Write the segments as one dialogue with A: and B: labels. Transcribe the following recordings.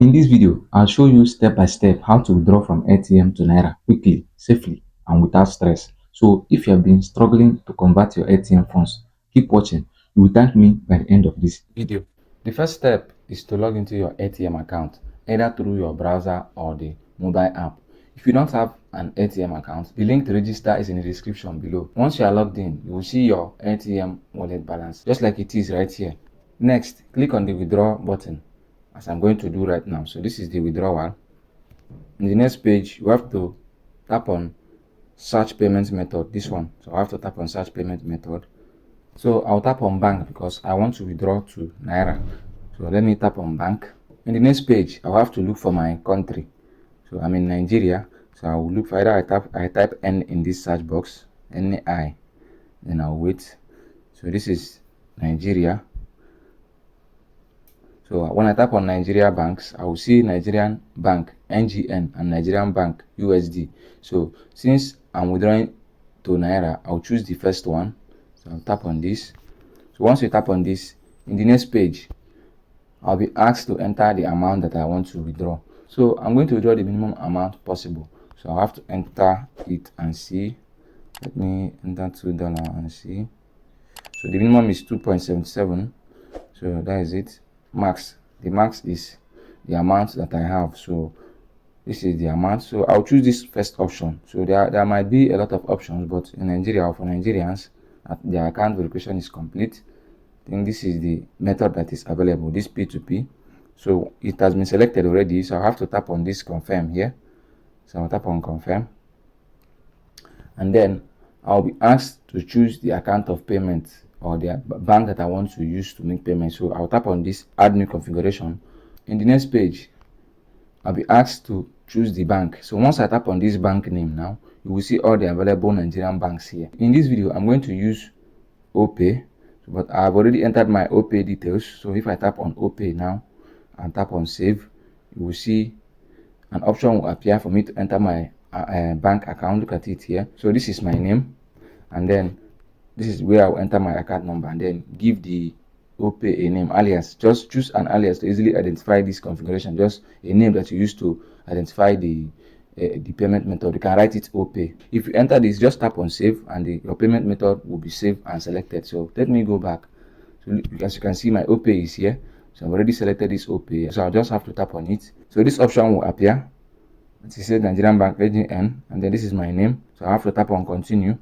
A: In this video, I'll show you step by step how to withdraw from ATM to Naira quickly, safely, and without stress. So if you have been struggling to convert your ATM funds, keep watching. You will thank me by the end of this video.
B: The first step is to log into your ATM account, either through your browser or the mobile app. If you don't have an ATM account, the link to register is in the description below. Once you are logged in, you will see your ATM wallet balance, just like it is right here. Next, click on the withdraw button, as I'm going to do right now. So this is the withdrawal. In the next page, you have to tap on search payment method, this one. So I have to tap on search payment method. So I'll tap on bank because I want to withdraw to Naira. So let me tap on bank. In the next page, I'll have to look for my country. So I'm in Nigeria. So I will look for either I type N in this search box, NI, then I'll wait. So this is Nigeria. So when I tap on Nigeria banks, I will see Nigerian bank NGN and Nigerian bank USD. So since I'm withdrawing to Naira, I'll choose the first one. So I'll tap on this. So once you tap on this, in the next page, I'll be asked to enter the amount that I want to withdraw. So I'm going to withdraw the minimum amount possible. So I'll have to enter it and see. Let me enter $2 and see. So the minimum is 2.77. So that is it. Max. The max is the amount that I have. So this is the amount. So I'll choose this first option. So there might be a lot of options, but in Nigeria or for Nigerians, their account verification is complete. I think this is the method that is available, this P2P. So it has been selected already. So I have to tap on this confirm here. So I'll tap on confirm. And then I'll be asked to choose the account of payment or the bank that I want to use to make payment. So I'll tap on this add new configuration. In the next page, I'll be asked to choose the bank. So once I tap on this bank name now, you will see all the available Nigerian banks here. In this video, I'm going to use OPay, but I've already entered my OPay details. So if I tap on OPay now and tap on save, you will see an option will appear for me to enter my bank account. Look at it here. So this is my name, and then this is where I'll enter my account number, and then give the OPay a name, alias. Just choose an alias to easily identify this configuration. Just a name that you use to identify the payment method. You can write it OPay. If you enter this, just tap on save, and your payment method will be saved and selected. So let me go back. So as you can see, my OPay is here. So I've already selected this OPay. So I'll just have to tap on it. So this option will appear. It says Nigerian Bank NGN, and then this is my name. So I have to tap on continue.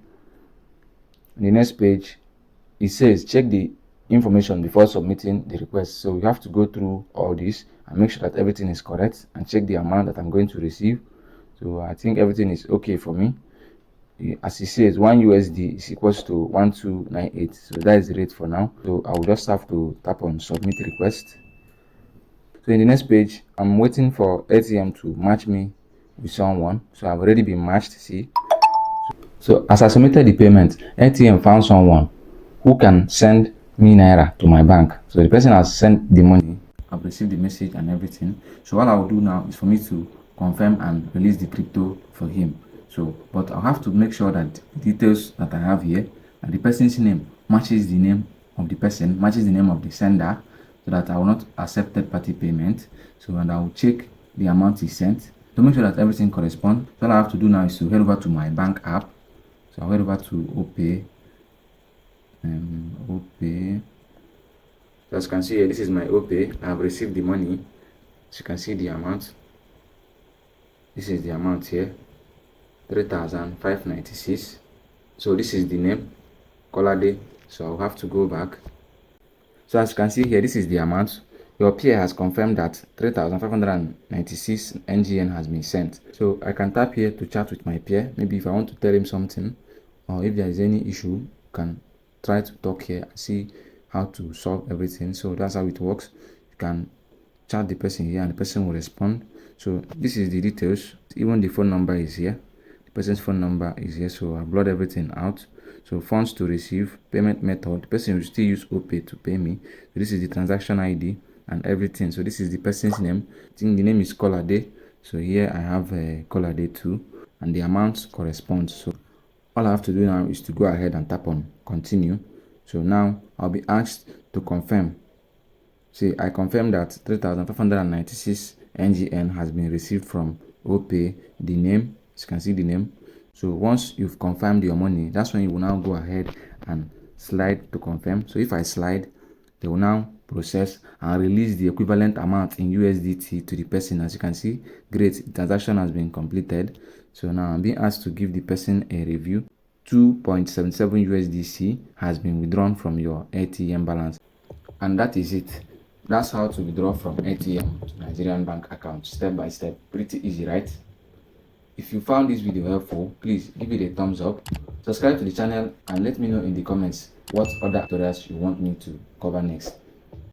B: On the next page, it says check the information before submitting the request. So you have to go through all this and make sure that everything is correct and check the amount that I'm going to receive. So I think everything is okay for me. As it says, 1 USD is equals to 1298. So that is the rate for now. So I will just have to tap on submit request. So in the next page, I'm waiting for ATM to match me with someone. So I've already been matched. See. So as I submitted the payment, ATM found someone who can send me Naira to my bank. So the person has sent the money. I've received the message and everything. So what I will do now is for me to confirm and release the crypto for him. So, but I'll have to make sure that the details that I have here and the person's name matches the name of the person, matches the name of the sender, so that I will not accept third-party payment. So, and I will check the amount he sent to make sure that everything corresponds. So all I have to do now is to head over to my bank app. So I'll head over to OPay. OPay. So as you can see here, this is my OPay. I have received the money. As you can see the amount. This is the amount here. 3,596. So this is the name, Colade. So I'll have to go back. So as you can see here, this is the amount. Your peer has confirmed that 3,596 NGN has been sent. So I can tap here to chat with my peer. Maybe if I want to tell him something, or if there is any issue, you can try to talk here and see how to solve everything. So that's how it works. You can chat the person here and the person will respond. So this is the details. Even the phone number is here. The person's phone number is here. So I blurred everything out. So funds to receive, payment method. The person will still use OPay to pay me. So this is the transaction ID and everything. So this is the person's name. I think the name is Colade. So here I have Colade too, and the amount corresponds. So all I have to do now is to go ahead and tap on continue. So now I'll be asked to confirm. See, I confirm that 3,596 NGN has been received from OPay, the name, as you can see the name. So once you've confirmed your money, that's when you will now go ahead and slide to confirm. So if I slide, they will now process and release the equivalent amount in USDT to the person. As you can see, great, the transaction has been completed. So now I'm being asked to give the person a review. 2.77 USDC has been withdrawn from your ATM balance. And that is it. That's how to withdraw from ATM to Nigerian bank account, step by step. Pretty easy, right? If you found this video helpful, please give it a thumbs up, subscribe to the channel, and let me know in the comments what other tutorials you want me to cover next.